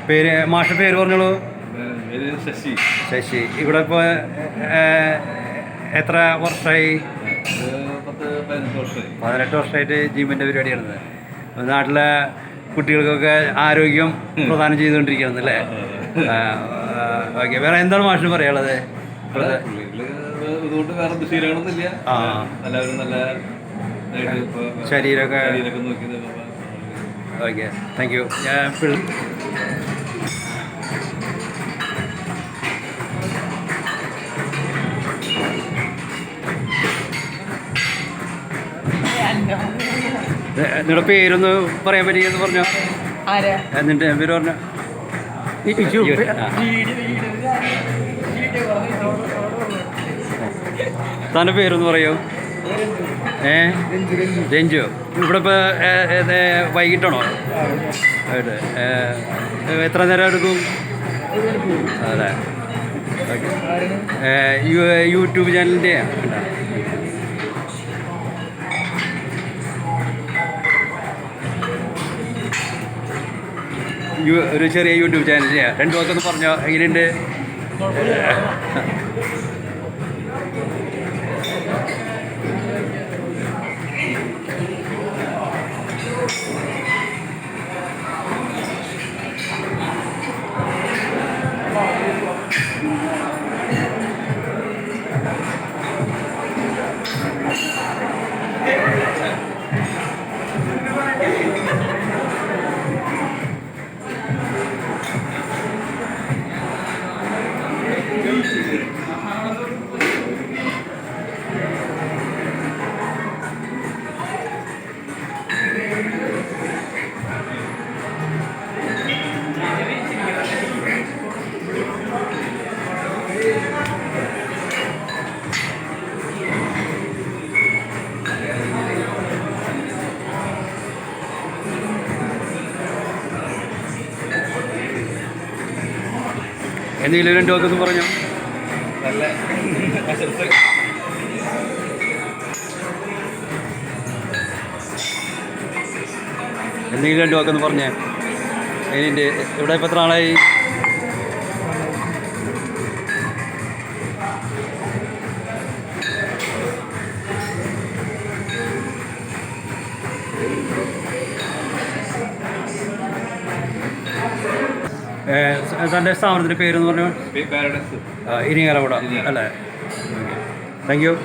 പേര് മാഷ പേര് പറഞ്ഞോളൂ. ശശി. ശശി. ഇവിടെ ഇപ്പോൾ എത്ര വർഷമായി? 18 വർഷമായിട്ട് ജിമ്മിൻ്റെ പരിപാടിയാണത്. നാട്ടിലെ കുട്ടികൾക്കൊക്കെ ആരോഗ്യം പ്രദാനം ചെയ്തുകൊണ്ടിരിക്കുകയാണെന്നല്ലേ? ഓക്കെ. വേറെ എന്താണ് മാഷിന് പറയാനുള്ളത്? ഇതുകൊണ്ട് വേറെ ശീലങ്ങളൊന്നുമില്ല. എല്ലാവരും നല്ല ശരീരമൊക്കെ നോക്കി. Okay, thank you. ഞാൻ നിങ്ങളുടെ പേരൊന്ന് പറയാൻ പറ്റിയെന്ന് പറഞ്ഞോ. എന്നിട്ട് പേര് പറഞ്ഞോ. താൻ്റെ പേരൊന്ന് പറയൂ. രഞ്ജു. ഇവിടെ ഇപ്പോൾ വൈകിട്ടാണോ? എത്ര നേരം എടുക്കും? അതെ. ഓക്കെ. യൂട്യൂബ് ചാനലിൻ്റെ ഒരു ചെറിയ യൂട്യൂബ് ചാനൽ ചെയ്യാം. 2 വാക്കൊന്ന് പറഞ്ഞോ, എങ്ങനെയുണ്ട്? എന്തെങ്കിലും 2 വാക്കൊന്ന് പറഞ്ഞോ. നല്ല എന്തെങ്കിലും 2 വാക്കൊന്ന് പറഞ്ഞേ. അതിൻ്റെ ഇവിടെ ഇപ്പോൾ എത്ര ആളായി? തൻ്റെ സ്ഥാപനത്തിൻ്റെ പേരെന്ന് പറഞ്ഞു? പാരഡൈസ് ഇരിങ്ങാലക്കുട അല്ലേ? Thank you.